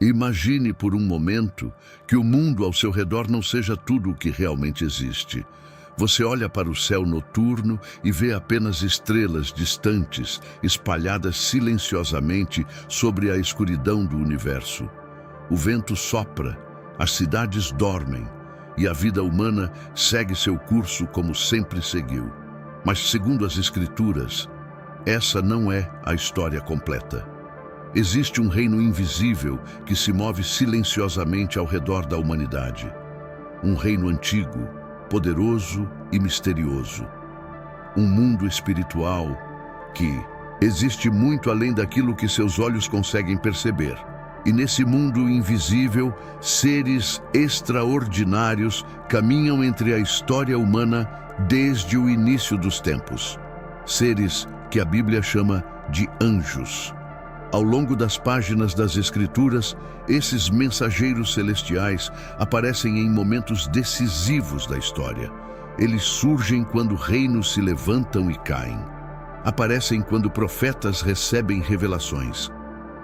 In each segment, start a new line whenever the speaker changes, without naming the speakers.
Imagine por um momento que o mundo ao seu redor não seja tudo o que realmente existe. Você olha para o céu noturno e vê apenas estrelas distantes, espalhadas silenciosamente sobre a escuridão do universo. O vento sopra, as cidades dormem e a vida humana segue seu curso como sempre seguiu. Mas, segundo as Escrituras, essa não é a história completa. Existe um reino invisível que se move silenciosamente ao redor da humanidade. Um reino antigo, poderoso e misterioso. Um mundo espiritual que existe muito além daquilo que seus olhos conseguem perceber. E nesse mundo invisível, seres extraordinários caminham entre a história humana desde o início dos tempos. Seres que a Bíblia chama de anjos. Ao longo das páginas das Escrituras, esses mensageiros celestiais aparecem em momentos decisivos da história. Eles surgem quando reinos se levantam e caem. Aparecem quando profetas recebem revelações.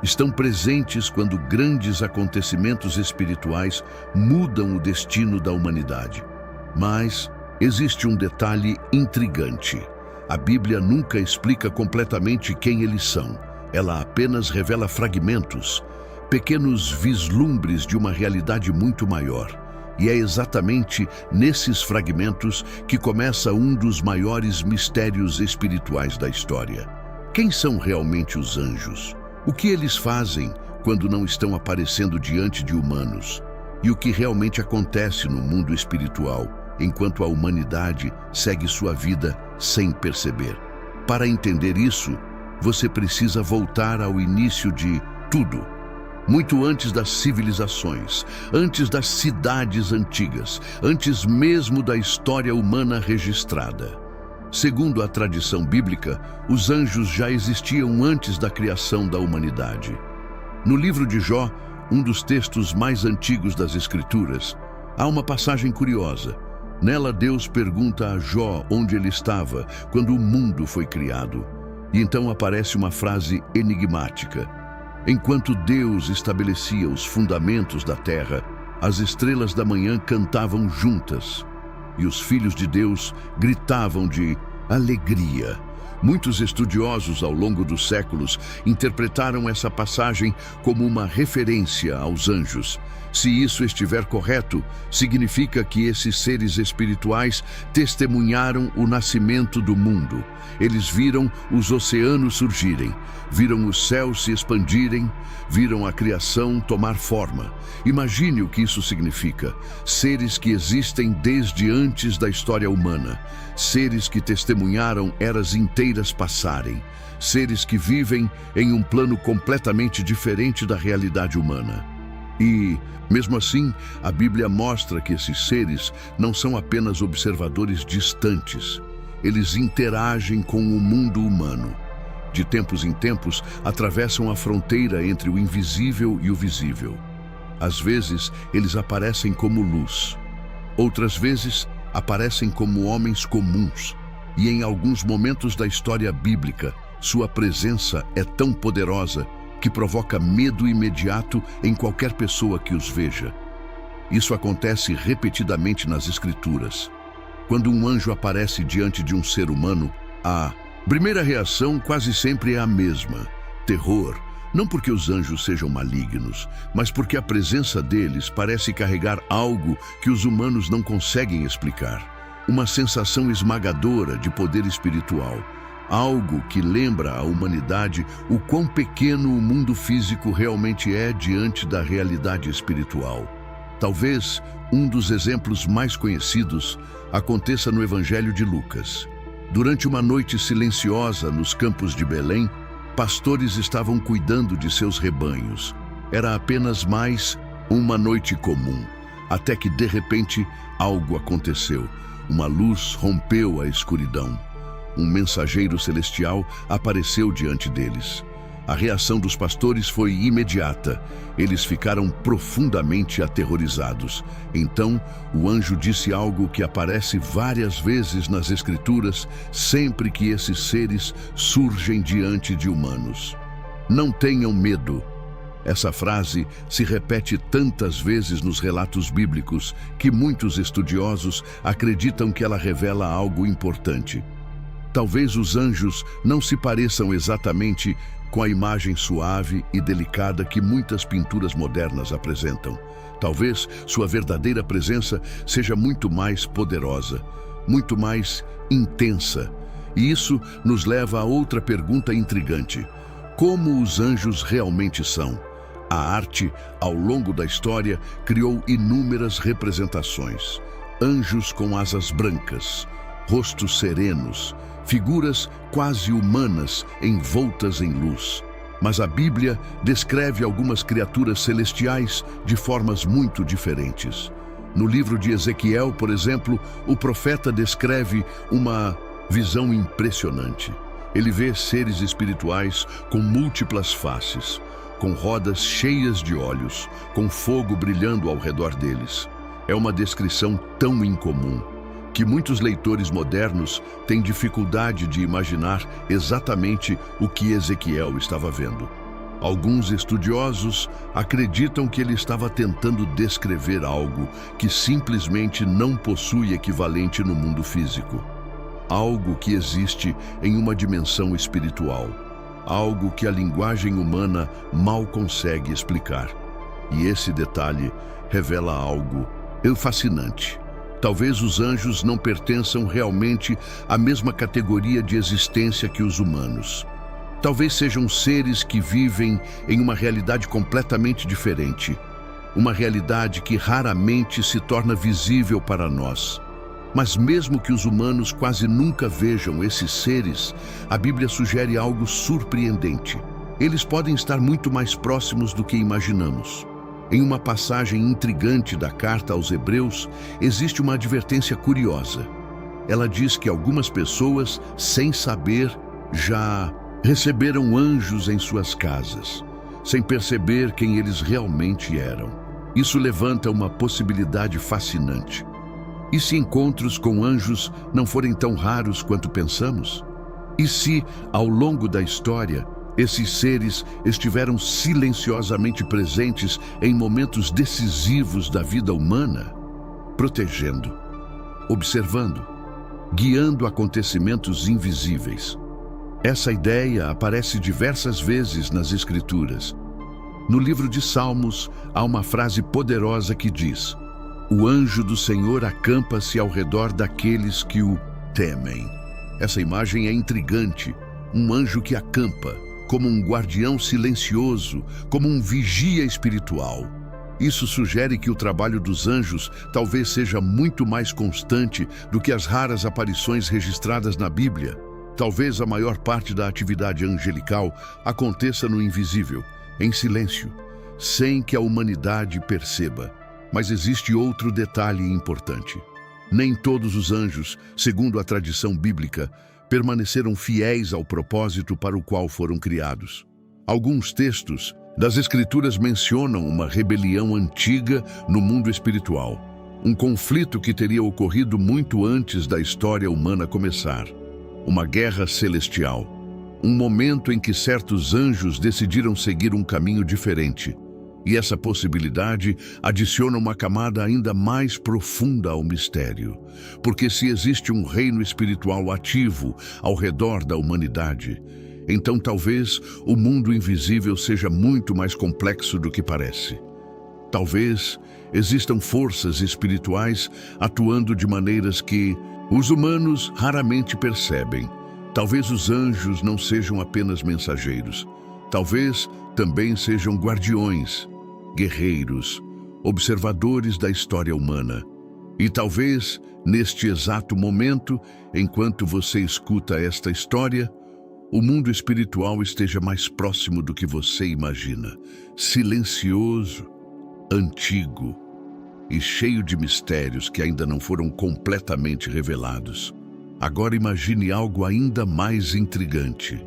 Estão presentes quando grandes acontecimentos espirituais mudam o destino da humanidade. Mas existe um detalhe intrigante. A Bíblia nunca explica completamente quem eles são. Ela apenas revela fragmentos, pequenos vislumbres de uma realidade muito maior. E é exatamente nesses fragmentos que começa um dos maiores mistérios espirituais da história. Quem são realmente os anjos? O que eles fazem quando não estão aparecendo diante de humanos? E o que realmente acontece no mundo espiritual, enquanto a humanidade segue sua vida sem perceber? Para entender isso, você precisa voltar ao início de tudo. Muito antes das civilizações, antes das cidades antigas, antes mesmo da história humana registrada. Segundo a tradição bíblica, os anjos já existiam antes da criação da humanidade. No livro de Jó, um dos textos mais antigos das Escrituras, há uma passagem curiosa. Nela, Deus pergunta a Jó onde ele estava quando o mundo foi criado. E então aparece uma frase enigmática. Enquanto Deus estabelecia os fundamentos da terra, as estrelas da manhã cantavam juntas, e os filhos de Deus gritavam de alegria. Muitos estudiosos ao longo dos séculos interpretaram essa passagem como uma referência aos anjos. Se isso estiver correto, significa que esses seres espirituais testemunharam o nascimento do mundo. Eles viram os oceanos surgirem, viram os céus se expandirem, viram a criação tomar forma. Imagine o que isso significa. Seres que existem desde antes da história humana. Seres que testemunharam eras inteiras passarem. Seres que vivem em um plano completamente diferente da realidade humana. E, mesmo assim, a Bíblia mostra que esses seres não são apenas observadores distantes. Eles interagem com o mundo humano. De tempos em tempos, atravessam a fronteira entre o invisível e o visível. Às vezes, eles aparecem como luz. Outras vezes, aparecem como homens comuns. E em alguns momentos da história bíblica, sua presença é tão poderosa que provoca medo imediato em qualquer pessoa que os veja. Isso acontece repetidamente nas Escrituras. Quando um anjo aparece diante de um ser humano, a primeira reação quase sempre é a mesma: terror. Não porque os anjos sejam malignos, mas porque a presença deles parece carregar algo que os humanos não conseguem explicar. Uma sensação esmagadora de poder espiritual. Algo que lembra à humanidade o quão pequeno o mundo físico realmente é diante da realidade espiritual. Talvez um dos exemplos mais conhecidos aconteça no Evangelho de Lucas. Durante uma noite silenciosa nos campos de Belém, pastores estavam cuidando de seus rebanhos. Era apenas mais uma noite comum, até que de repente algo aconteceu. Uma luz rompeu a escuridão. Um mensageiro celestial apareceu diante deles. A reação dos pastores foi imediata. Eles ficaram profundamente aterrorizados. Então, o anjo disse algo que aparece várias vezes nas Escrituras, sempre que esses seres surgem diante de humanos. Não tenham medo. Essa frase se repete tantas vezes nos relatos bíblicos que muitos estudiosos acreditam que ela revela algo importante. Talvez os anjos não se pareçam exatamente com a imagem suave e delicada que muitas pinturas modernas apresentam. Talvez sua verdadeira presença seja muito mais poderosa, muito mais intensa. E isso nos leva a outra pergunta intrigante: como os anjos realmente são? A arte, ao longo da história, criou inúmeras representações. Anjos com asas brancas, rostos serenos, figuras quase humanas envoltas em luz. Mas a Bíblia descreve algumas criaturas celestiais de formas muito diferentes. No livro de Ezequiel, por exemplo, o profeta descreve uma visão impressionante. Ele vê seres espirituais com múltiplas faces, com rodas cheias de olhos, com fogo brilhando ao redor deles. É uma descrição tão incomum que muitos leitores modernos têm dificuldade de imaginar exatamente o que Ezequiel estava vendo. Alguns estudiosos acreditam que ele estava tentando descrever algo que simplesmente não possui equivalente no mundo físico. Algo que existe em uma dimensão espiritual. Algo que a linguagem humana mal consegue explicar. E esse detalhe revela algo fascinante. Talvez os anjos não pertençam realmente à mesma categoria de existência que os humanos. Talvez sejam seres que vivem em uma realidade completamente diferente. Uma realidade que raramente se torna visível para nós. Mas mesmo que os humanos quase nunca vejam esses seres, a Bíblia sugere algo surpreendente. Eles podem estar muito mais próximos do que imaginamos. Em uma passagem intrigante da carta aos Hebreus, existe uma advertência curiosa. Ela diz que algumas pessoas, sem saber, já receberam anjos em suas casas, sem perceber quem eles realmente eram. Isso levanta uma possibilidade fascinante. E se encontros com anjos não forem tão raros quanto pensamos? E se, ao longo da história, esses seres estiveram silenciosamente presentes em momentos decisivos da vida humana, protegendo, observando, guiando acontecimentos invisíveis? Essa ideia aparece diversas vezes nas Escrituras. No livro de Salmos, há uma frase poderosa que diz: "O anjo do Senhor acampa-se ao redor daqueles que o temem." Essa imagem é intrigante. Um anjo que acampa, como um guardião silencioso, como um vigia espiritual. Isso sugere que o trabalho dos anjos talvez seja muito mais constante do que as raras aparições registradas na Bíblia. Talvez a maior parte da atividade angelical aconteça no invisível, em silêncio, sem que a humanidade perceba. Mas existe outro detalhe importante. Nem todos os anjos, segundo a tradição bíblica, permaneceram fiéis ao propósito para o qual foram criados. Alguns textos das Escrituras mencionam uma rebelião antiga no mundo espiritual, um conflito que teria ocorrido muito antes da história humana começar, uma guerra celestial, um momento em que certos anjos decidiram seguir um caminho diferente. E essa possibilidade adiciona uma camada ainda mais profunda ao mistério. Porque se existe um reino espiritual ativo ao redor da humanidade, então talvez o mundo invisível seja muito mais complexo do que parece. Talvez existam forças espirituais atuando de maneiras que os humanos raramente percebem. Talvez os anjos não sejam apenas mensageiros. Talvez também sejam guardiões, guerreiros, observadores da história humana. E talvez, neste exato momento, enquanto você escuta esta história, o mundo espiritual esteja mais próximo do que você imagina, silencioso, antigo e cheio de mistérios que ainda não foram completamente revelados. Agora imagine algo ainda mais intrigante.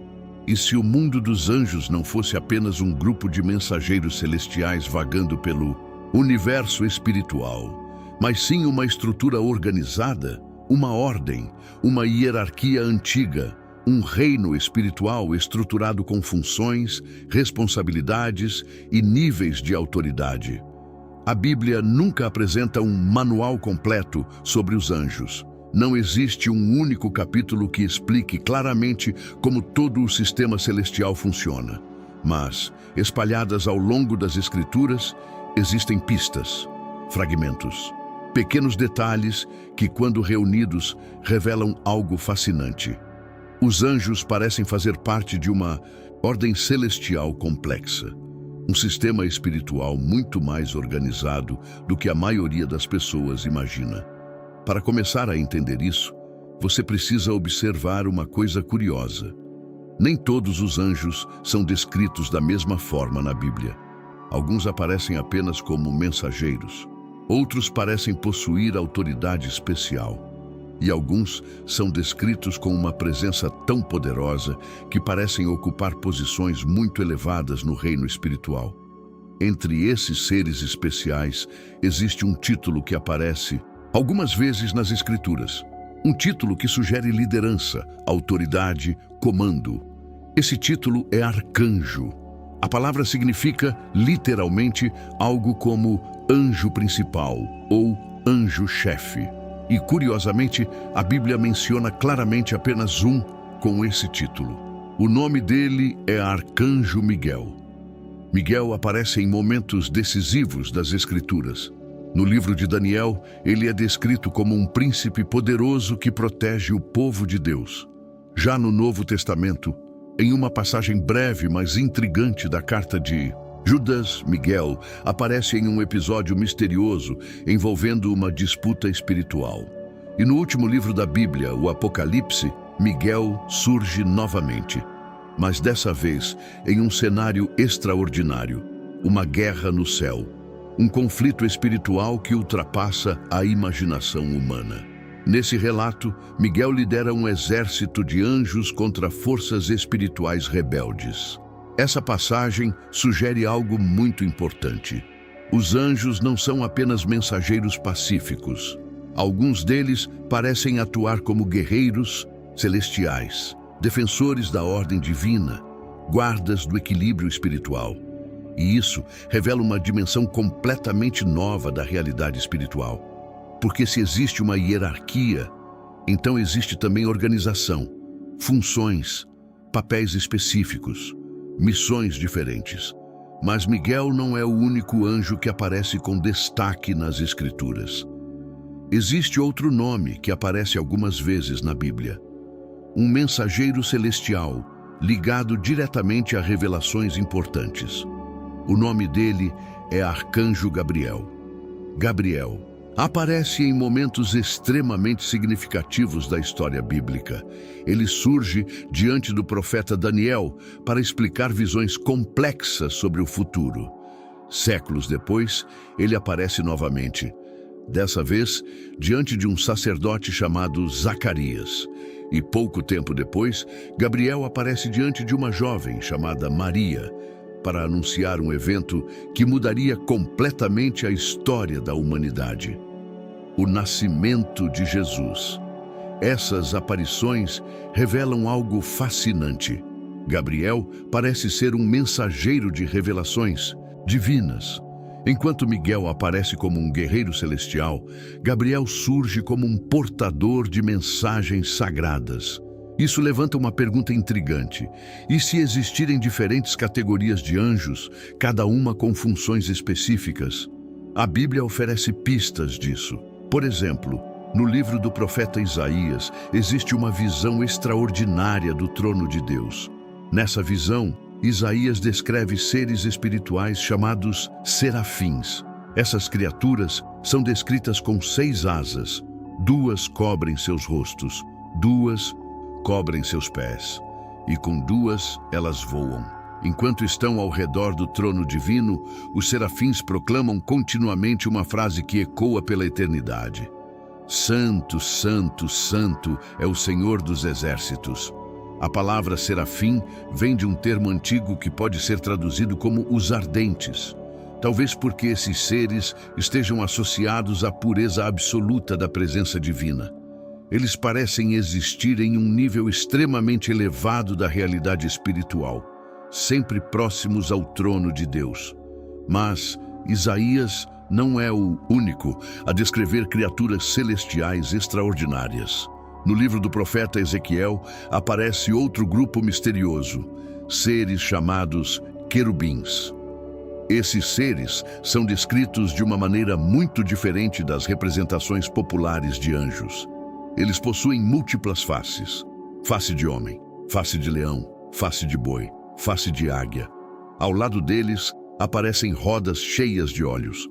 E se o mundo dos anjos não fosse apenas um grupo de mensageiros celestiais vagando pelo universo espiritual, mas sim uma estrutura organizada, uma ordem, uma hierarquia antiga, um reino espiritual estruturado com funções, responsabilidades e níveis de autoridade. A Bíblia nunca apresenta um manual completo sobre os anjos. Não existe um único capítulo que explique claramente como todo o sistema celestial funciona. Mas, espalhadas ao longo das Escrituras, existem pistas, fragmentos, pequenos detalhes que, quando reunidos, revelam algo fascinante. Os anjos parecem fazer parte de uma ordem celestial complexa, um sistema espiritual muito mais organizado do que a maioria das pessoas imagina. Para começar a entender isso, você precisa observar uma coisa curiosa. Nem todos os anjos são descritos da mesma forma na Bíblia. Alguns aparecem apenas como mensageiros. Outros parecem possuir autoridade especial. E alguns são descritos com uma presença tão poderosa que parecem ocupar posições muito elevadas no reino espiritual. Entre esses seres especiais, existe um título que aparece algumas vezes nas Escrituras. Um título que sugere liderança, autoridade, comando. Esse título é arcanjo. A palavra significa, literalmente, algo como anjo principal ou anjo-chefe. E, curiosamente, a Bíblia menciona claramente apenas um com esse título. O nome dele é Arcanjo Miguel. Miguel aparece em momentos decisivos das Escrituras. No livro de Daniel, ele é descrito como um príncipe poderoso que protege o povo de Deus. Já no Novo Testamento, em uma passagem breve, mas intrigante da carta de Judas, Miguel aparece em um episódio misterioso envolvendo uma disputa espiritual. E no último livro da Bíblia, o Apocalipse, Miguel surge novamente. Mas dessa vez em um cenário extraordinário, uma guerra no céu, um conflito espiritual que ultrapassa a imaginação humana. Nesse relato, Miguel lidera um exército de anjos contra forças espirituais rebeldes. Essa passagem sugere algo muito importante. Os anjos não são apenas mensageiros pacíficos. Alguns deles parecem atuar como guerreiros celestiais, defensores da ordem divina, guardas do equilíbrio espiritual. E isso revela uma dimensão completamente nova da realidade espiritual. Porque se existe uma hierarquia, então existe também organização, funções, papéis específicos, missões diferentes. Mas Miguel não é o único anjo que aparece com destaque nas Escrituras. Existe outro nome que aparece algumas vezes na Bíblia. Um mensageiro celestial, ligado diretamente a revelações importantes. O nome dele é Arcanjo Gabriel. Gabriel aparece em momentos extremamente significativos da história bíblica. Ele surge diante do profeta Daniel para explicar visões complexas sobre o futuro. Séculos depois, ele aparece novamente. Dessa vez, diante de um sacerdote chamado Zacarias. E pouco tempo depois, Gabriel aparece diante de uma jovem chamada Maria, para anunciar um evento que mudaria completamente a história da humanidade. O nascimento de Jesus. Essas aparições revelam algo fascinante. Gabriel parece ser um mensageiro de revelações divinas. Enquanto Miguel aparece como um guerreiro celestial, Gabriel surge como um portador de mensagens sagradas. Isso levanta uma pergunta intrigante. E se existirem diferentes categorias de anjos, cada uma com funções específicas? A Bíblia oferece pistas disso. Por exemplo, no livro do profeta Isaías, existe uma visão extraordinária do trono de Deus. Nessa visão, Isaías descreve seres espirituais chamados serafins. Essas criaturas são descritas com 6 asas. 2 cobrem seus rostos, 2 cobrem seus pés, e com 2 elas voam. Enquanto estão ao redor do trono divino, os serafins proclamam continuamente uma frase que ecoa pela eternidade. Santo, Santo, Santo é o Senhor dos exércitos. A palavra serafim vem de um termo antigo que pode ser traduzido como os ardentes. Talvez porque esses seres estejam associados à pureza absoluta da presença divina. Eles parecem existir em um nível extremamente elevado da realidade espiritual, sempre próximos ao trono de Deus. Mas Isaías não é o único a descrever criaturas celestiais extraordinárias. No livro do profeta Ezequiel aparece outro grupo misterioso, seres chamados querubins. Esses seres são descritos de uma maneira muito diferente das representações populares de anjos. Eles possuem múltiplas faces: face de homem, face de leão, face de boi, face de águia. Ao lado deles aparecem rodas cheias de olhos.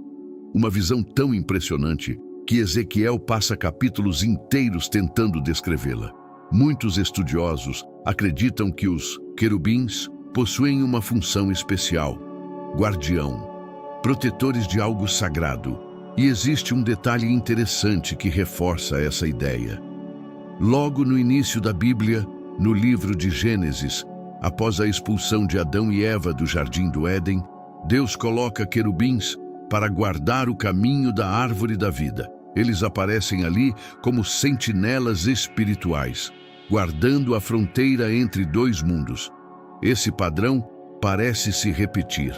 Uma visão tão impressionante que Ezequiel passa capítulos inteiros tentando descrevê-la. Muitos estudiosos acreditam que os querubins possuem uma função especial: guardião, protetores de algo sagrado. E existe um detalhe interessante que reforça essa ideia. Logo no início da Bíblia, no livro de Gênesis, após a expulsão de Adão e Eva do Jardim do Éden, Deus coloca querubins para guardar o caminho da árvore da vida. Eles aparecem ali como sentinelas espirituais, guardando a fronteira entre dois mundos. Esse padrão parece se repetir.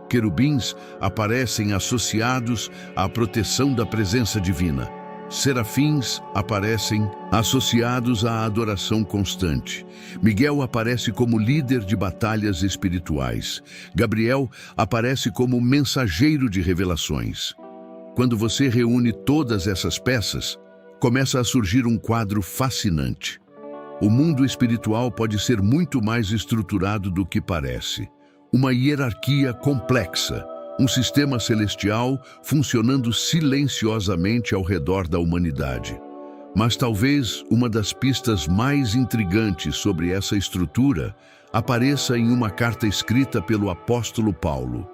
Querubins aparecem associados à proteção da presença divina. Serafins aparecem associados à adoração constante. Miguel aparece como líder de batalhas espirituais. Gabriel aparece como mensageiro de revelações. Quando você reúne todas essas peças, começa a surgir um quadro fascinante. O mundo espiritual pode ser muito mais estruturado do que parece. Uma hierarquia complexa, um sistema celestial funcionando silenciosamente ao redor da humanidade. Mas talvez uma das pistas mais intrigantes sobre essa estrutura apareça em uma carta escrita pelo apóstolo Paulo.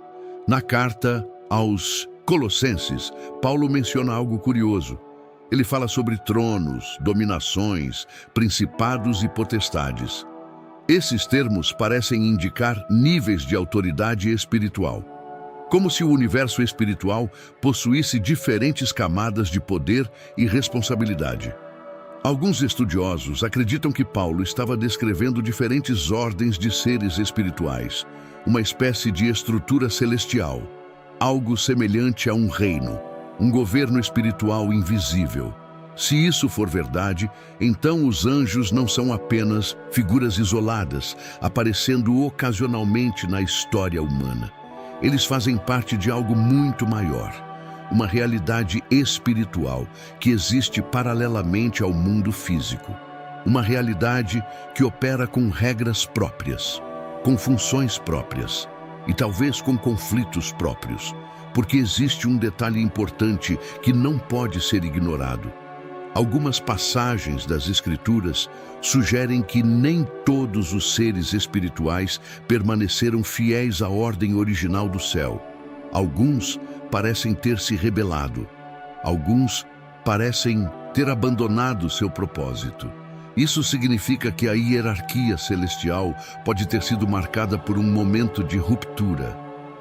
Na carta aos Colossenses, Paulo menciona algo curioso. Ele fala sobre tronos, dominações, principados e potestades. Esses termos parecem indicar níveis de autoridade espiritual, como se o universo espiritual possuísse diferentes camadas de poder e responsabilidade. Alguns estudiosos acreditam que Paulo estava descrevendo diferentes ordens de seres espirituais, uma espécie de estrutura celestial, algo semelhante a um reino, um governo espiritual invisível. Se isso for verdade, então os anjos não são apenas figuras isoladas, aparecendo ocasionalmente na história humana. Eles fazem parte de algo muito maior, uma realidade espiritual que existe paralelamente ao mundo físico. Uma realidade que opera com regras próprias, com funções próprias e talvez com conflitos próprios, porque existe um detalhe importante que não pode ser ignorado. Algumas passagens das Escrituras sugerem que nem todos os seres espirituais permaneceram fiéis à ordem original do céu. Alguns parecem ter se rebelado. Alguns parecem ter abandonado seu propósito. Isso significa que a hierarquia celestial pode ter sido marcada por um momento de ruptura,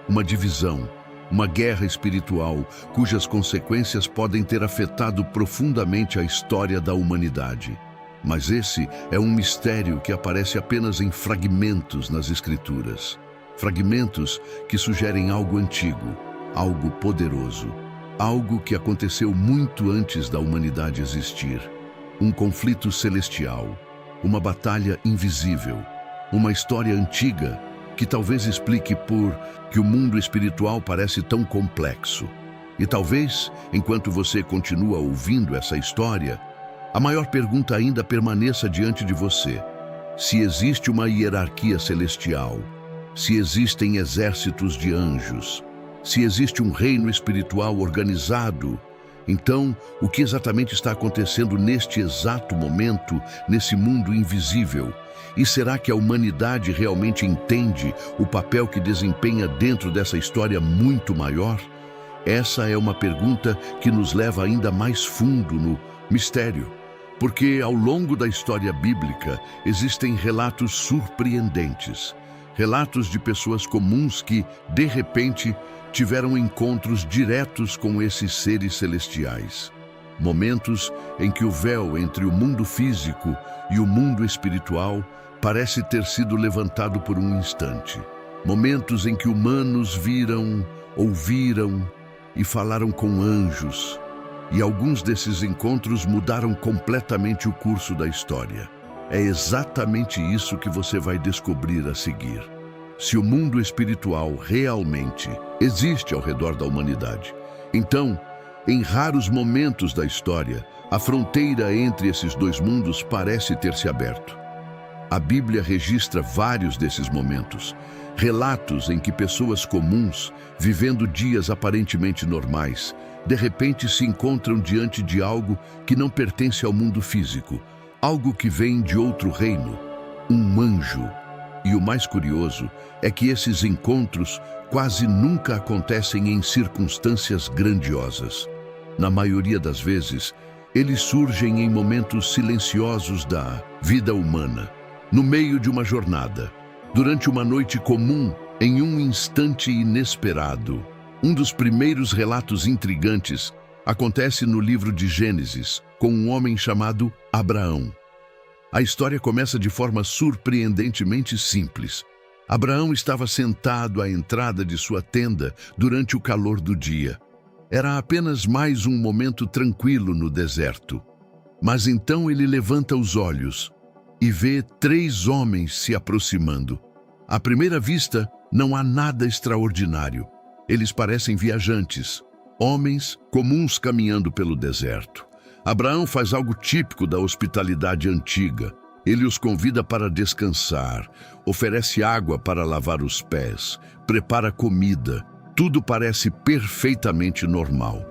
uma divisão, uma guerra espiritual cujas consequências podem ter afetado profundamente a história da humanidade. Mas esse é um mistério que aparece apenas em fragmentos nas Escrituras. Fragmentos que sugerem algo antigo, algo poderoso, algo que aconteceu muito antes da humanidade existir. Um conflito celestial, uma batalha invisível, uma história antiga que talvez explique por que o mundo espiritual parece tão complexo. E talvez, enquanto você continua ouvindo essa história, a maior pergunta ainda permaneça diante de você. Se existe uma hierarquia celestial, se existem exércitos de anjos, se existe um reino espiritual organizado, então, o que exatamente está acontecendo neste exato momento, nesse mundo invisível? E será que a humanidade realmente entende o papel que desempenha dentro dessa história muito maior? Essa é uma pergunta que nos leva ainda mais fundo no mistério, porque ao longo da história bíblica existem relatos surpreendentes, relatos de pessoas comuns que, de repente, tiveram encontros diretos com esses seres celestiais. Momentos em que o véu entre o mundo físico e o mundo espiritual parece ter sido levantado por um instante. Momentos em que humanos viram, ouviram e falaram com anjos. E alguns desses encontros mudaram completamente o curso da história. É exatamente isso que você vai descobrir a seguir. Se o mundo espiritual realmente existe ao redor da humanidade, então, em raros momentos da história, a fronteira entre esses dois mundos parece ter se aberto. A Bíblia registra vários desses momentos, relatos em que pessoas comuns, vivendo dias aparentemente normais, de repente se encontram diante de algo que não pertence ao mundo físico, algo que vem de outro reino, um anjo. E o mais curioso é que esses encontros quase nunca acontecem em circunstâncias grandiosas. Na maioria das vezes, eles surgem em momentos silenciosos da vida humana, no meio de uma jornada, durante uma noite comum, em um instante inesperado. Um dos primeiros relatos intrigantes acontece no livro de Gênesis, com um homem chamado Abraão. A história começa de forma surpreendentemente simples. Abraão estava sentado à entrada de sua tenda durante o calor do dia. Era apenas mais um momento tranquilo no deserto. Mas então ele levanta os olhos e vê 3 homens se aproximando. À primeira vista, não há nada extraordinário. Eles parecem viajantes, homens comuns caminhando pelo deserto. Abraão faz algo típico da hospitalidade antiga. Ele os convida para descansar, oferece água para lavar os pés, prepara comida. Tudo parece perfeitamente normal.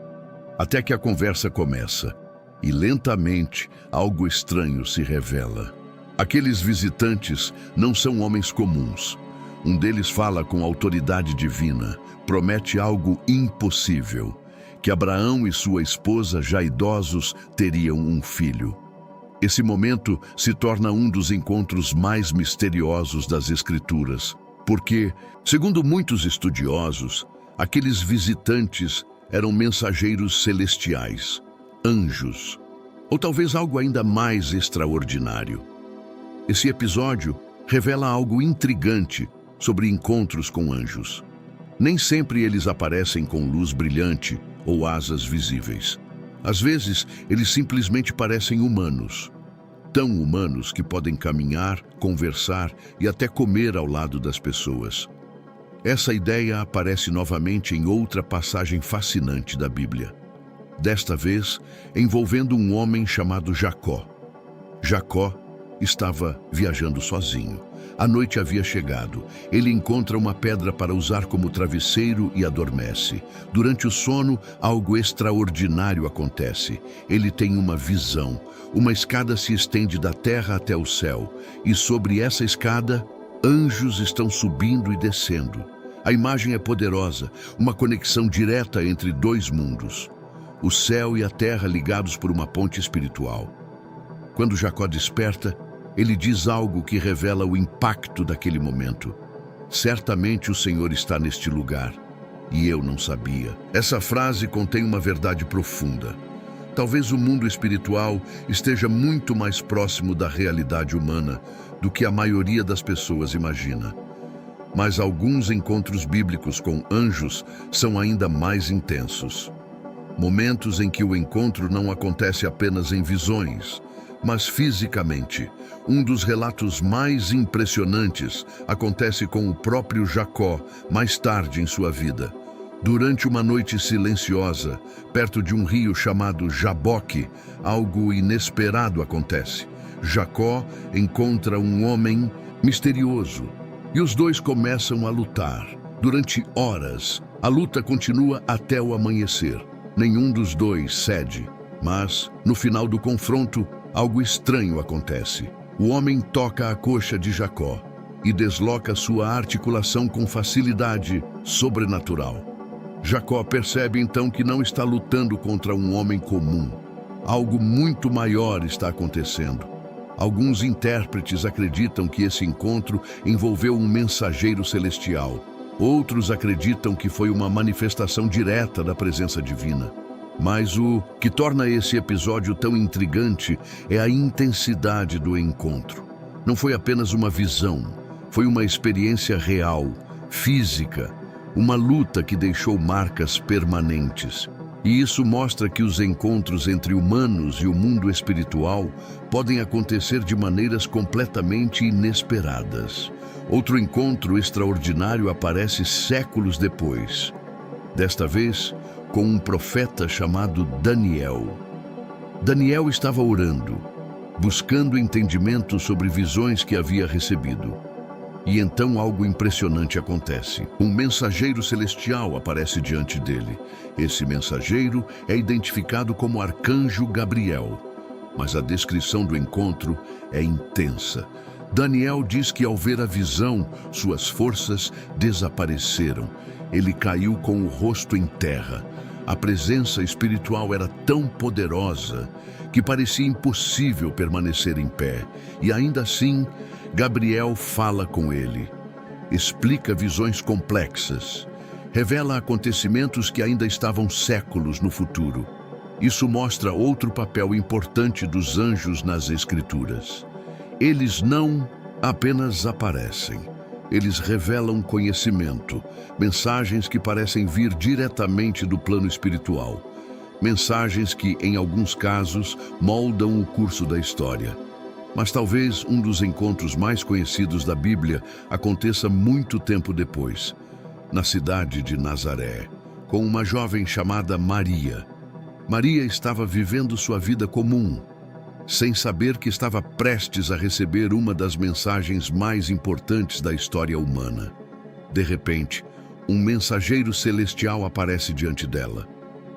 Até que a conversa começa e lentamente algo estranho se revela. Aqueles visitantes não são homens comuns. Um deles fala com autoridade divina, promete algo impossível, que Abraão e sua esposa, já idosos, teriam um filho. Esse momento se torna um dos encontros mais misteriosos das Escrituras, porque, segundo muitos estudiosos, aqueles visitantes eram mensageiros celestiais, anjos, ou talvez algo ainda mais extraordinário. Esse episódio revela algo intrigante sobre encontros com anjos. Nem sempre eles aparecem com luz brilhante ou asas visíveis. Às vezes, eles simplesmente parecem humanos. Tão humanos que podem caminhar, conversar e até comer ao lado das pessoas. Essa ideia aparece novamente em outra passagem fascinante da Bíblia. Desta vez, envolvendo um homem chamado Jacó. Jacó estava viajando sozinho. A noite havia chegado. Ele encontra uma pedra para usar como travesseiro e adormece. Durante o sono, algo extraordinário acontece. Ele tem uma visão. Uma escada se estende da terra até o céu. E sobre essa escada, anjos estão subindo e descendo. A imagem é poderosa, uma conexão direta entre 2 mundos. O céu e a terra ligados por uma ponte espiritual. Quando Jacó desperta, ele diz algo que revela o impacto daquele momento. Certamente o Senhor está neste lugar, e eu não sabia. Essa frase contém uma verdade profunda. Talvez o mundo espiritual esteja muito mais próximo da realidade humana do que a maioria das pessoas imagina. Mas alguns encontros bíblicos com anjos são ainda mais intensos. Momentos em que o encontro não acontece apenas em visões, mas fisicamente. Um dos relatos mais impressionantes acontece com o próprio Jacó, mais tarde em sua vida. Durante uma noite silenciosa, perto de um rio chamado Jaboque, algo inesperado acontece. Jacó encontra um homem misterioso e os dois começam a lutar. Durante horas, a luta continua até o amanhecer. Nenhum dos dois cede, mas, no final do confronto, algo estranho acontece. O homem toca a coxa de Jacó e desloca sua articulação com facilidade sobrenatural. Jacó percebe então que não está lutando contra um homem comum. Algo muito maior está acontecendo. Alguns intérpretes acreditam que esse encontro envolveu um mensageiro celestial. Outros acreditam que foi uma manifestação direta da presença divina. Mas o que torna esse episódio tão intrigante é a intensidade do encontro. Não foi apenas uma visão, foi uma experiência real, física, uma luta que deixou marcas permanentes. E isso mostra que os encontros entre humanos e o mundo espiritual podem acontecer de maneiras completamente inesperadas. Outro encontro extraordinário aparece séculos depois. Desta vez, com um profeta chamado Daniel. Daniel estava orando, buscando entendimento sobre visões que havia recebido. E então algo impressionante acontece. Um mensageiro celestial aparece diante dele. Esse mensageiro é identificado como Arcanjo Gabriel. Mas a descrição do encontro é intensa. Daniel diz que ao ver a visão, suas forças desapareceram. Ele caiu com o rosto em terra. A presença espiritual era tão poderosa que parecia impossível permanecer em pé. E ainda assim, Gabriel fala com ele, explica visões complexas, revela acontecimentos que ainda estavam séculos no futuro. Isso mostra outro papel importante dos anjos nas Escrituras. Eles não apenas aparecem, eles revelam conhecimento, mensagens que parecem vir diretamente do plano espiritual, mensagens que, em alguns casos, moldam o curso da história. Mas talvez um dos encontros mais conhecidos da Bíblia aconteça muito tempo depois, na cidade de Nazaré, com uma jovem chamada Maria. Maria estava vivendo sua vida comum, sem saber que estava prestes a receber uma das mensagens mais importantes da história humana. De repente, um mensageiro celestial aparece diante dela.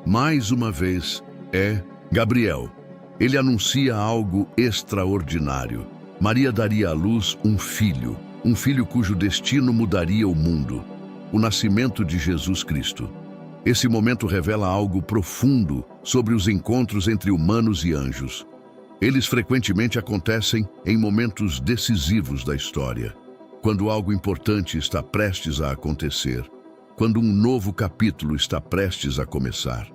Mais uma vez, é Gabriel. Ele anuncia algo extraordinário. Maria daria à luz um filho cujo destino mudaria o mundo, o nascimento de Jesus Cristo. Esse momento revela algo profundo sobre os encontros entre humanos e anjos. Eles frequentemente acontecem em momentos decisivos da história, quando algo importante está prestes a acontecer, quando um novo capítulo está prestes a começar.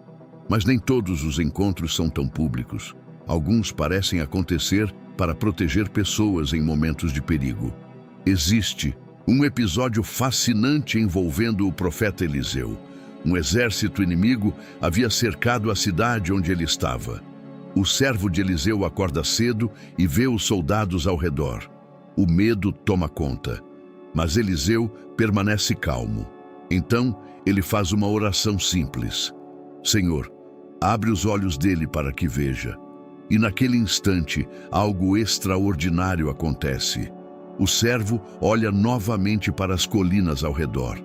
Mas nem todos os encontros são tão públicos. Alguns parecem acontecer para proteger pessoas em momentos de perigo. Existe um episódio fascinante envolvendo o profeta Eliseu. Um exército inimigo havia cercado a cidade onde ele estava. O servo de Eliseu acorda cedo e vê os soldados ao redor. O medo toma conta, mas Eliseu permanece calmo. Então, ele faz uma oração simples. Senhor, abre os olhos dele para que veja. E naquele instante, algo extraordinário acontece. O servo olha novamente para as colinas ao redor.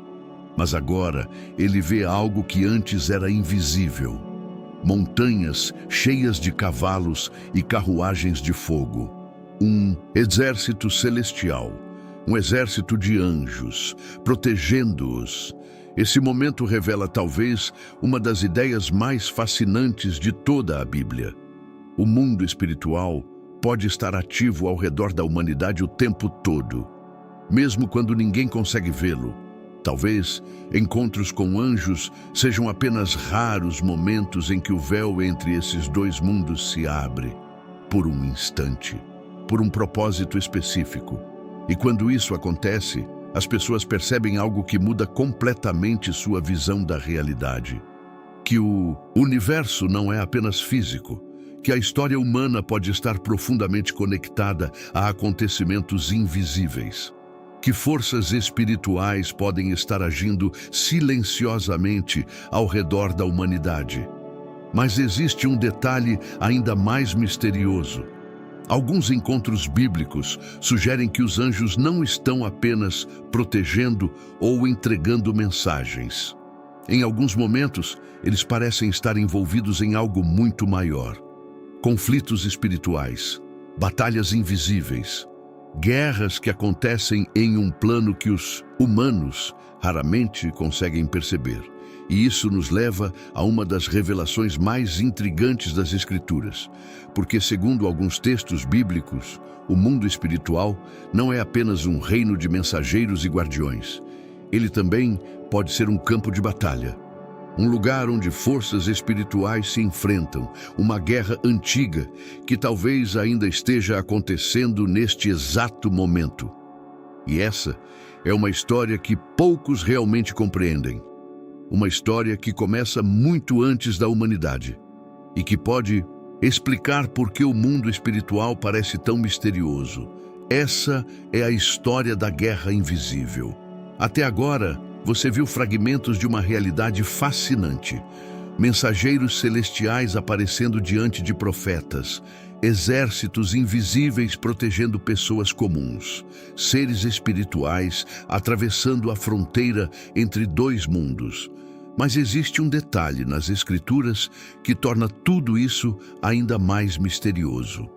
Mas agora, ele vê algo que antes era invisível. Montanhas cheias de cavalos e carruagens de fogo. Um exército celestial, um exército de anjos, protegendo-os. Esse momento revela talvez uma das ideias mais fascinantes de toda a Bíblia. O mundo espiritual pode estar ativo ao redor da humanidade o tempo todo, mesmo quando ninguém consegue vê-lo. Talvez encontros com anjos sejam apenas raros momentos em que o véu entre esses dois mundos se abre, por um instante, por um propósito específico. E quando isso acontece, as pessoas percebem algo que muda completamente sua visão da realidade. Que o universo não é apenas físico, que a história humana pode estar profundamente conectada a acontecimentos invisíveis. Que forças espirituais podem estar agindo silenciosamente ao redor da humanidade. Mas existe um detalhe ainda mais misterioso. Alguns encontros bíblicos sugerem que os anjos não estão apenas protegendo ou entregando mensagens. Em alguns momentos, eles parecem estar envolvidos em algo muito maior. Conflitos espirituais, batalhas invisíveis, guerras que acontecem em um plano que os humanos raramente conseguem perceber. E isso nos leva a uma das revelações mais intrigantes das Escrituras, porque, segundo alguns textos bíblicos, o mundo espiritual não é apenas um reino de mensageiros e guardiões. Ele também pode ser um campo de batalha. Um lugar onde forças espirituais se enfrentam, uma guerra antiga que talvez ainda esteja acontecendo neste exato momento. E essa é uma história que poucos realmente compreendem. Uma história que começa muito antes da humanidade e que pode explicar por que o mundo espiritual parece tão misterioso. Essa é a história da guerra invisível. Até agora, você viu fragmentos de uma realidade fascinante. Mensageiros celestiais aparecendo diante de profetas, exércitos invisíveis protegendo pessoas comuns, seres espirituais atravessando a fronteira entre dois mundos. Mas existe um detalhe nas Escrituras que torna tudo isso ainda mais misterioso.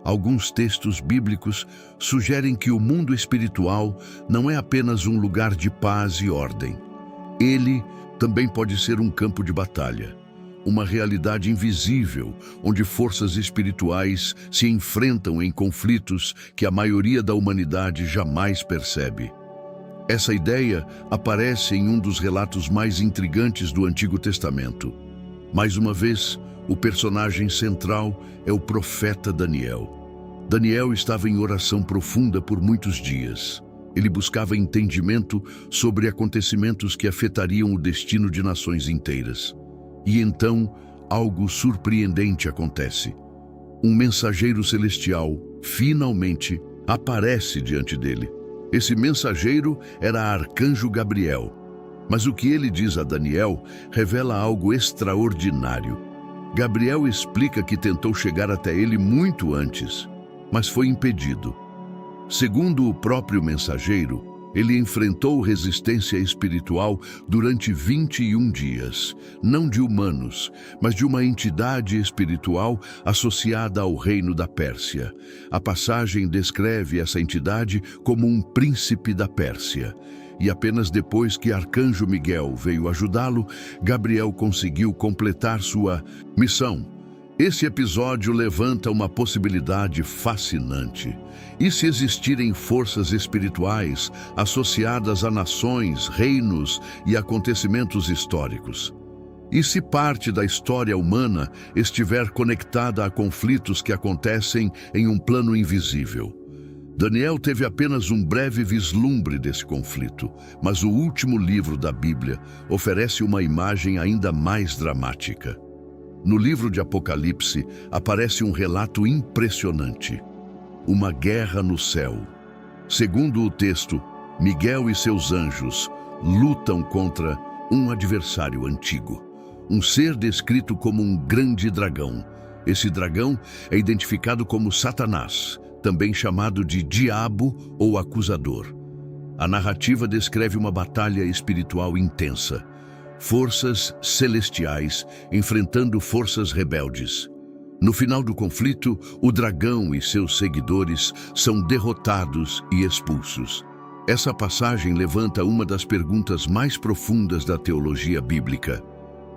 Alguns textos bíblicos sugerem que o mundo espiritual não é apenas um lugar de paz e ordem. Ele também pode ser um campo de batalha, uma realidade invisível, onde forças espirituais se enfrentam em conflitos que a maioria da humanidade jamais percebe. Essa ideia aparece em um dos relatos mais intrigantes do Antigo Testamento. Mais uma vez, o personagem central é o profeta Daniel. Daniel estava em oração profunda por muitos dias. Ele buscava entendimento sobre acontecimentos que afetariam o destino de nações inteiras. E então, algo surpreendente acontece. Um mensageiro celestial, finalmente, aparece diante dele. Esse mensageiro era Arcanjo Gabriel. Mas o que ele diz a Daniel revela algo extraordinário. Gabriel explica que tentou chegar até ele muito antes, mas foi impedido. Segundo o próprio mensageiro, ele enfrentou resistência espiritual durante 21 dias, não de humanos, mas de uma entidade espiritual associada ao reino da Pérsia. A passagem descreve essa entidade como um príncipe da Pérsia. E apenas depois que Arcanjo Miguel veio ajudá-lo, Gabriel conseguiu completar sua missão. Esse episódio levanta uma possibilidade fascinante. E se existirem forças espirituais associadas a nações, reinos e acontecimentos históricos? E se parte da história humana estiver conectada a conflitos que acontecem em um plano invisível? Daniel teve apenas um breve vislumbre desse conflito, mas o último livro da Bíblia oferece uma imagem ainda mais dramática. No livro de Apocalipse aparece um relato impressionante: uma guerra no céu. Segundo o texto, Miguel e seus anjos lutam contra um adversário antigo, um ser descrito como um grande dragão. Esse dragão é identificado como Satanás, também chamado de Diabo ou Acusador. A narrativa descreve uma batalha espiritual intensa. Forças celestiais enfrentando forças rebeldes. No final do conflito, o dragão e seus seguidores são derrotados e expulsos. Essa passagem levanta uma das perguntas mais profundas da teologia bíblica.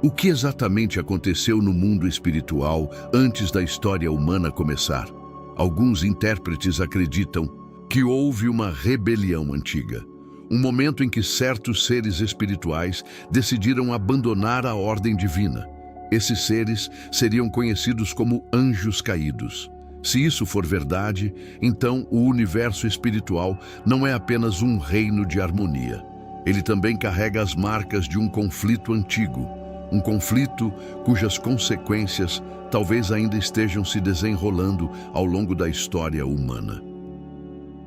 O que exatamente aconteceu no mundo espiritual antes da história humana começar? Alguns intérpretes acreditam que houve uma rebelião antiga. Um momento em que certos seres espirituais decidiram abandonar a ordem divina. Esses seres seriam conhecidos como anjos caídos. Se isso for verdade, então o universo espiritual não é apenas um reino de harmonia. Ele também carrega as marcas de um conflito antigo. Um conflito cujas consequências talvez ainda estejam se desenrolando ao longo da história humana.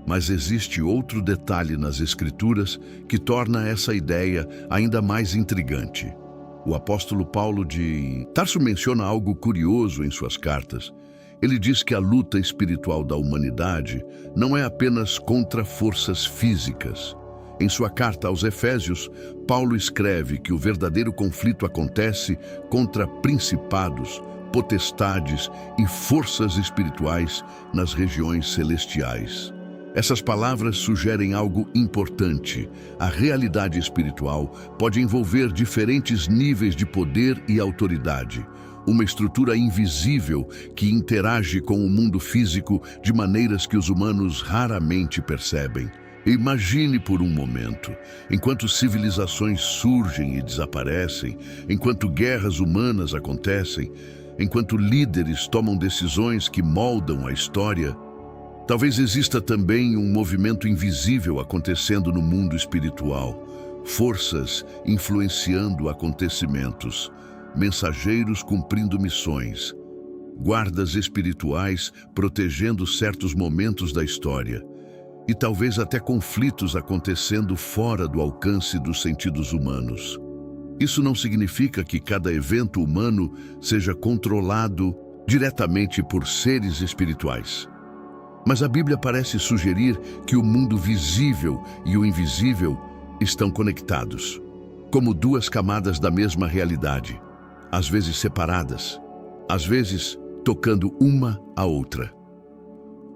Mas existe outro detalhe nas Escrituras que torna essa ideia ainda mais intrigante. O apóstolo Paulo de Tarso menciona algo curioso em suas cartas. Ele diz que a luta espiritual da humanidade não é apenas contra forças físicas. Em sua carta aos Efésios, Paulo escreve que o verdadeiro conflito acontece contra principados, potestades e forças espirituais nas regiões celestiais. Essas palavras sugerem algo importante. A realidade espiritual pode envolver diferentes níveis de poder e autoridade, uma estrutura invisível que interage com o mundo físico de maneiras que os humanos raramente percebem. Imagine por um momento, enquanto civilizações surgem e desaparecem, enquanto guerras humanas acontecem, enquanto líderes tomam decisões que moldam a história, talvez exista também um movimento invisível acontecendo no mundo espiritual, forças influenciando acontecimentos, mensageiros cumprindo missões, guardas espirituais protegendo certos momentos da história, e talvez até conflitos acontecendo fora do alcance dos sentidos humanos. Isso não significa que cada evento humano seja controlado diretamente por seres espirituais. Mas a Bíblia parece sugerir que o mundo visível e o invisível estão conectados, como duas camadas da mesma realidade, às vezes separadas, às vezes tocando uma a outra.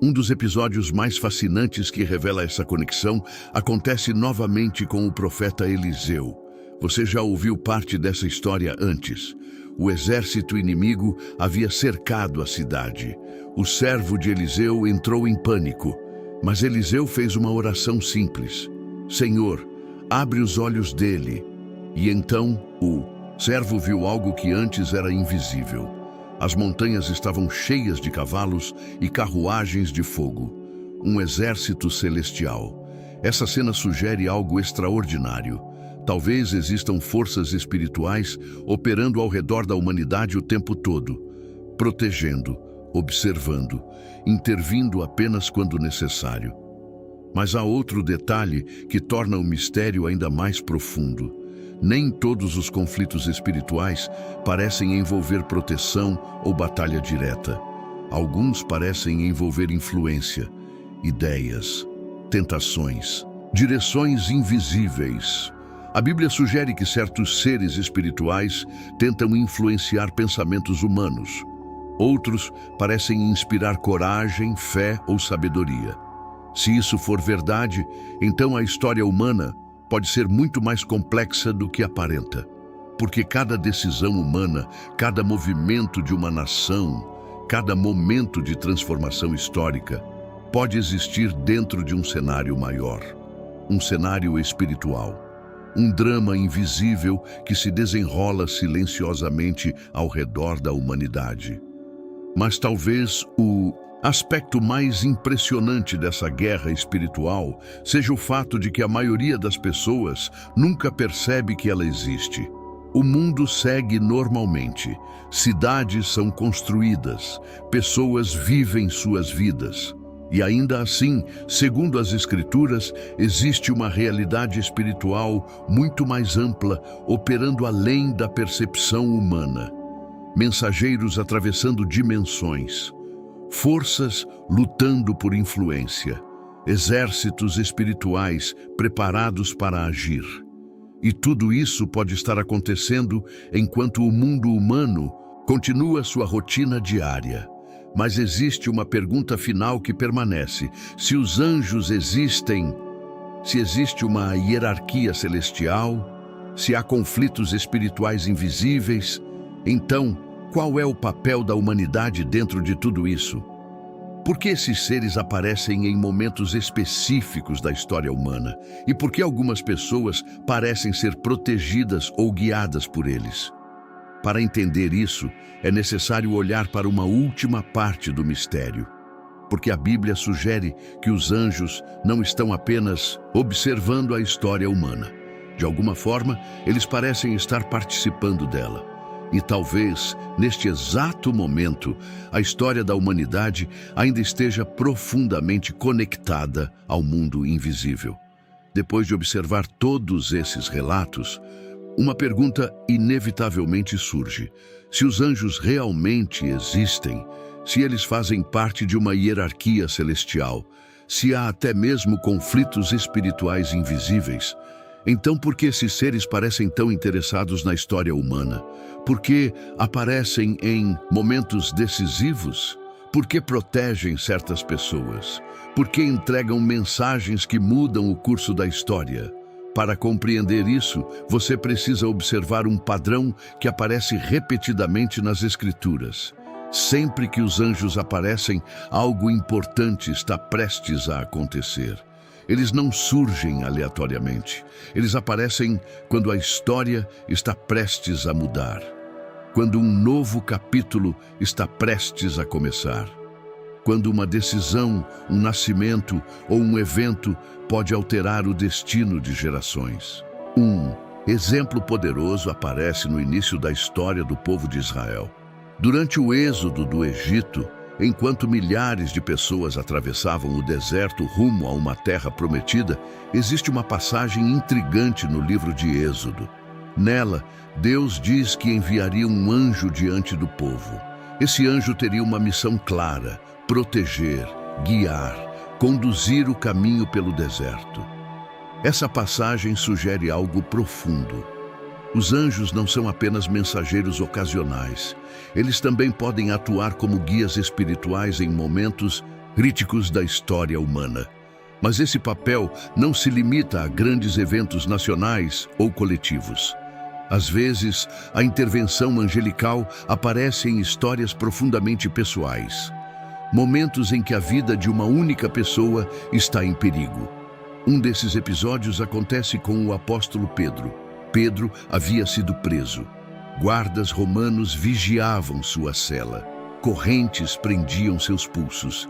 Um dos episódios mais fascinantes que revela essa conexão acontece novamente com o profeta Eliseu. Você já ouviu parte dessa história antes. O exército inimigo havia cercado a cidade. O servo de Eliseu entrou em pânico, mas Eliseu fez uma oração simples. Senhor, abre os olhos dele. E então o servo viu algo que antes era invisível. As montanhas estavam cheias de cavalos e carruagens de fogo. Um exército celestial. Essa cena sugere algo extraordinário. Talvez existam forças espirituais operando ao redor da humanidade o tempo todo, protegendo, observando, intervindo apenas quando necessário. Mas há outro detalhe que torna o mistério ainda mais profundo. Nem todos os conflitos espirituais parecem envolver proteção ou batalha direta. Alguns parecem envolver influência, ideias, tentações, direções invisíveis. A Bíblia sugere que certos seres espirituais tentam influenciar pensamentos humanos. Outros parecem inspirar coragem, fé ou sabedoria. Se isso for verdade, então a história humana pode ser muito mais complexa do que aparenta, porque cada decisão humana, cada movimento de uma nação, cada momento de transformação histórica pode existir dentro de um cenário maior, um cenário espiritual, um drama invisível que se desenrola silenciosamente ao redor da humanidade. Mas talvez o aspecto mais impressionante dessa guerra espiritual seja o fato de que a maioria das pessoas nunca percebe que ela existe. O mundo segue normalmente, cidades são construídas, pessoas vivem suas vidas. E ainda assim, segundo as Escrituras, existe uma realidade espiritual muito mais ampla, operando além da percepção humana. Mensageiros atravessando dimensões, forças lutando por influência, exércitos espirituais preparados para agir. E tudo isso pode estar acontecendo enquanto o mundo humano continua sua rotina diária. Mas existe uma pergunta final que permanece. Se os anjos existem, se existe uma hierarquia celestial, se há conflitos espirituais invisíveis, então qual é o papel da humanidade dentro de tudo isso? Por que esses seres aparecem em momentos específicos da história humana? E por que algumas pessoas parecem ser protegidas ou guiadas por eles? Para entender isso, é necessário olhar para uma última parte do mistério, porque a Bíblia sugere que os anjos não estão apenas observando a história humana. De alguma forma, eles parecem estar participando dela. E talvez, neste exato momento, a história da humanidade ainda esteja profundamente conectada ao mundo invisível. Depois de observar todos esses relatos, uma pergunta inevitavelmente surge. Se os anjos realmente existem, se eles fazem parte de uma hierarquia celestial, se há até mesmo conflitos espirituais invisíveis, então por que esses seres parecem tão interessados na história humana? Por que aparecem em momentos decisivos? Por que protegem certas pessoas? Por que entregam mensagens que mudam o curso da história? Para compreender isso, você precisa observar um padrão que aparece repetidamente nas Escrituras. Sempre que os anjos aparecem, algo importante está prestes a acontecer. Eles não surgem aleatoriamente. Eles aparecem quando a história está prestes a mudar, quando um novo capítulo está prestes a começar, quando uma decisão, um nascimento ou um evento pode alterar o destino de gerações. Um exemplo poderoso aparece no início da história do povo de Israel. Durante o êxodo do Egito, enquanto milhares de pessoas atravessavam o deserto rumo a uma terra prometida, existe uma passagem intrigante no livro de Êxodo. Nela, Deus diz que enviaria um anjo diante do povo. Esse anjo teria uma missão clara: proteger, guiar, conduzir o caminho pelo deserto. Essa passagem sugere algo profundo. Os anjos não são apenas mensageiros ocasionais. Eles também podem atuar como guias espirituais em momentos críticos da história humana. Mas esse papel não se limita a grandes eventos nacionais ou coletivos. Às vezes, a intervenção angelical aparece em histórias profundamente pessoais. Momentos em que a vida de uma única pessoa está em perigo. Um desses episódios acontece com o apóstolo Pedro. Pedro havia sido preso. Guardas romanos vigiavam sua cela. Correntes prendiam seus pulsos.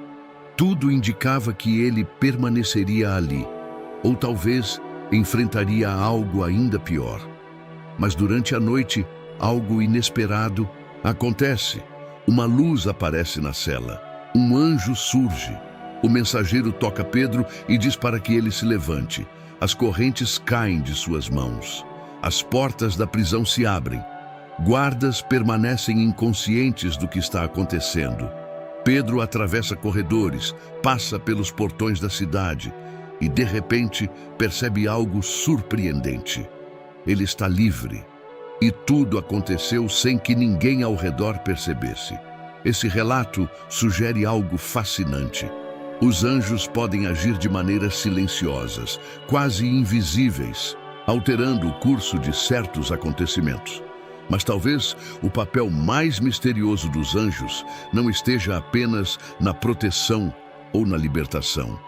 Tudo indicava que ele permaneceria ali, ou talvez enfrentaria algo ainda pior. Mas durante a noite, algo inesperado acontece. Uma luz aparece na cela. Um anjo surge. O mensageiro toca Pedro e diz para que ele se levante. As correntes caem de suas mãos. As portas da prisão se abrem. Guardas permanecem inconscientes do que está acontecendo. Pedro atravessa corredores, passa pelos portões da cidade e, de repente, percebe algo surpreendente. Ele está livre. E tudo aconteceu sem que ninguém ao redor percebesse. Esse relato sugere algo fascinante. Os anjos podem agir de maneiras silenciosas, quase invisíveis, alterando o curso de certos acontecimentos. Mas talvez o papel mais misterioso dos anjos não esteja apenas na proteção ou na libertação.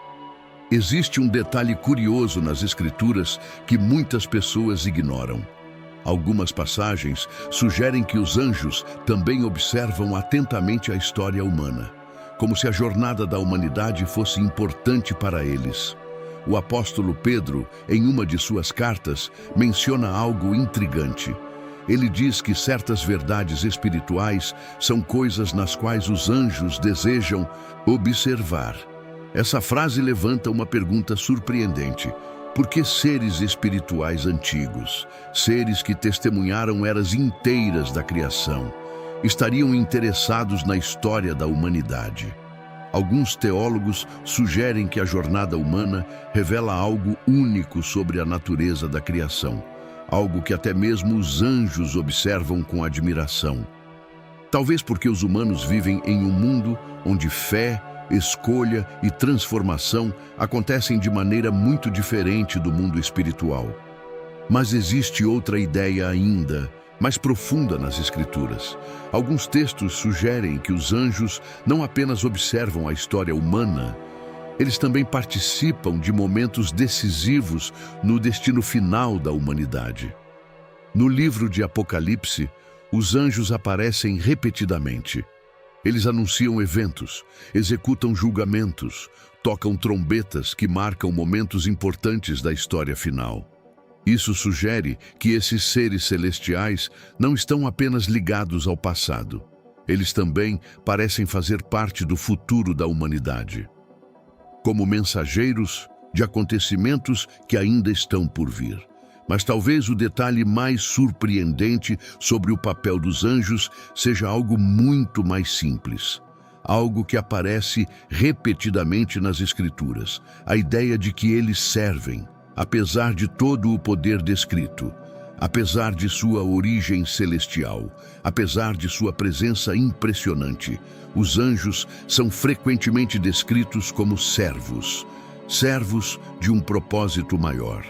Existe um detalhe curioso nas Escrituras que muitas pessoas ignoram. Algumas passagens sugerem que os anjos também observam atentamente a história humana, como se a jornada da humanidade fosse importante para eles. O apóstolo Pedro, em uma de suas cartas, menciona algo intrigante. Ele diz que certas verdades espirituais são coisas nas quais os anjos desejam observar. Essa frase levanta uma pergunta surpreendente. Por que seres espirituais antigos, seres que testemunharam eras inteiras da criação, estariam interessados na história da humanidade? Alguns teólogos sugerem que a jornada humana revela algo único sobre a natureza da criação, algo que até mesmo os anjos observam com admiração. Talvez porque os humanos vivem em um mundo onde fé, escolha e transformação acontecem de maneira muito diferente do mundo espiritual. Mas existe outra ideia ainda mais profunda nas Escrituras. Alguns textos sugerem que os anjos não apenas observam a história humana, eles também participam de momentos decisivos no destino final da humanidade. No livro de Apocalipse, os anjos aparecem repetidamente. Eles anunciam eventos, executam julgamentos, tocam trombetas que marcam momentos importantes da história final. Isso sugere que esses seres celestiais não estão apenas ligados ao passado. Eles também parecem fazer parte do futuro da humanidade, como mensageiros de acontecimentos que ainda estão por vir. Mas talvez o detalhe mais surpreendente sobre o papel dos anjos seja algo muito mais simples. Algo que aparece repetidamente nas Escrituras. A ideia de que eles servem, apesar de todo o poder descrito, apesar de sua origem celestial, apesar de sua presença impressionante. Os anjos são frequentemente descritos como servos, servos de um propósito maior.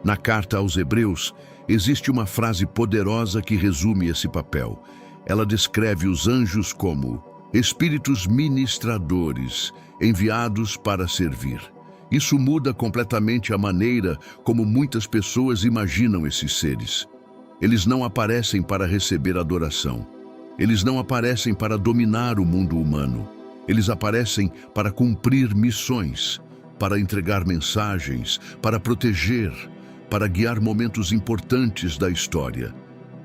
Na carta aos Hebreus, existe uma frase poderosa que resume esse papel. Ela descreve os anjos como espíritos ministradores, enviados para servir. Isso muda completamente a maneira como muitas pessoas imaginam esses seres. Eles não aparecem para receber adoração. Eles não aparecem para dominar o mundo humano. Eles aparecem para cumprir missões, para entregar mensagens, para proteger, para guiar momentos importantes da história.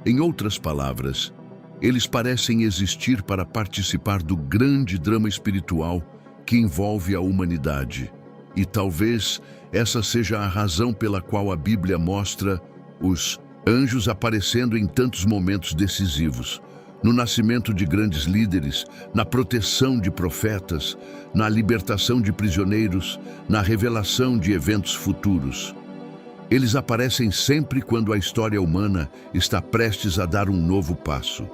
Em outras palavras, eles parecem existir para participar do grande drama espiritual que envolve a humanidade. E talvez essa seja a razão pela qual a Bíblia mostra os anjos aparecendo em tantos momentos decisivos. No nascimento de grandes líderes, na proteção de profetas, na libertação de prisioneiros, na revelação de eventos futuros. Eles aparecem sempre quando a história humana está prestes a dar um novo passo.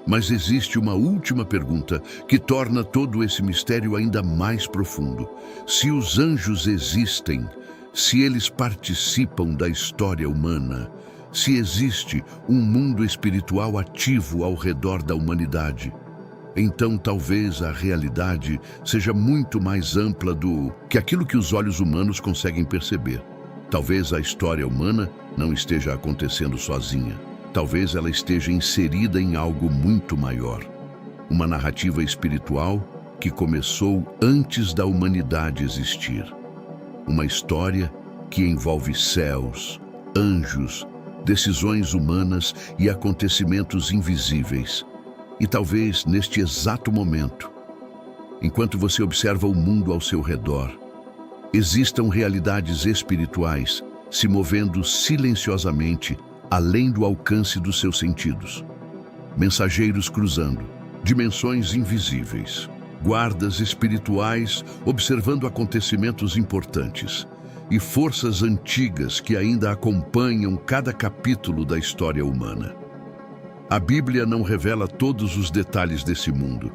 Mas existe uma última pergunta que torna todo esse mistério ainda mais profundo. Se os anjos existem, se eles participam da história humana, se existe um mundo espiritual ativo ao redor da humanidade, então talvez a realidade seja muito mais ampla do que aquilo que os olhos humanos conseguem perceber. Talvez a história humana não esteja acontecendo sozinha. Talvez ela esteja inserida em algo muito maior. Uma narrativa espiritual que começou antes da humanidade existir. Uma história que envolve céus, anjos, decisões humanas e acontecimentos invisíveis. E talvez neste exato momento, enquanto você observa o mundo ao seu redor, existam realidades espirituais se movendo silenciosamente além do alcance dos seus sentidos. Mensageiros cruzando, dimensões invisíveis, guardas espirituais observando acontecimentos importantes e forças antigas que ainda acompanham cada capítulo da história humana. A Bíblia não revela todos os detalhes desse mundo.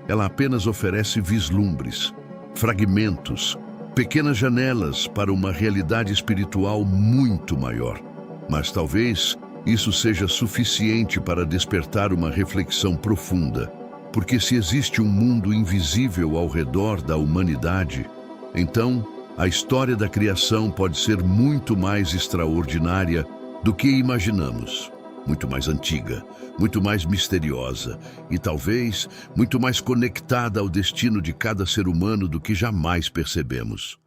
Ela apenas oferece vislumbres, fragmentos, pequenas janelas para uma realidade espiritual muito maior. Mas talvez isso seja suficiente para despertar uma reflexão profunda, porque se existe um mundo invisível ao redor da humanidade, então a história da criação pode ser muito mais extraordinária do que imaginamos, muito mais antiga, muito mais misteriosa e talvez muito mais conectada ao destino de cada ser humano do que jamais percebemos.